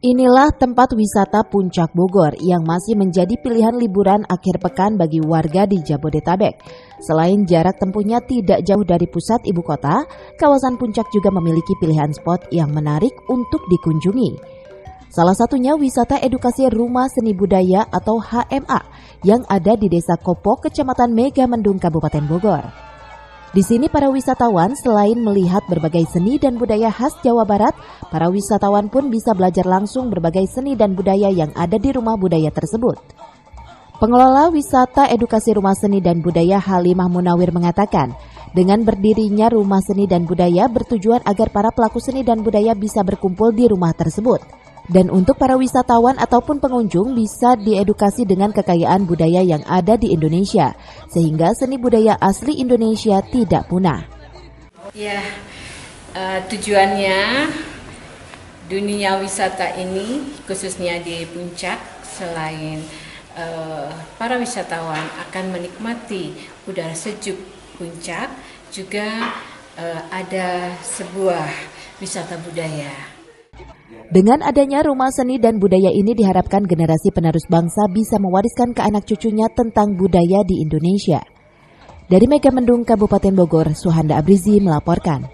Inilah tempat wisata Puncak Bogor yang masih menjadi pilihan liburan akhir pekan bagi warga di Jabodetabek. Selain jarak tempuhnya tidak jauh dari pusat ibu kota, kawasan Puncak juga memiliki pilihan spot yang menarik untuk dikunjungi. Salah satunya wisata edukasi Rumah Seni Budaya atau HMA yang ada di Desa Kopo, Kecamatan Megamendung, Kabupaten Bogor. Di sini para wisatawan selain melihat berbagai seni dan budaya khas Jawa Barat, para wisatawan pun bisa belajar langsung berbagai seni dan budaya yang ada di rumah budaya tersebut. Pengelola wisata edukasi Rumah Seni dan Budaya Halimah Munawir mengatakan, dengan berdirinya Rumah Seni dan Budaya bertujuan agar para pelaku seni dan budaya bisa berkumpul di rumah tersebut. Dan untuk para wisatawan ataupun pengunjung bisa diedukasi dengan kekayaan budaya yang ada di Indonesia, sehingga seni budaya asli Indonesia tidak punah. Ya, tujuannya dunia wisata ini khususnya di Puncak, selain para wisatawan akan menikmati udara sejuk Puncak, juga ada sebuah wisata budaya. Dengan adanya Rumah Seni dan Budaya ini diharapkan generasi penerus bangsa bisa mewariskan ke anak cucunya tentang budaya di Indonesia. Dari Megamendung, Kabupaten Bogor, Suhanda Abrizi melaporkan.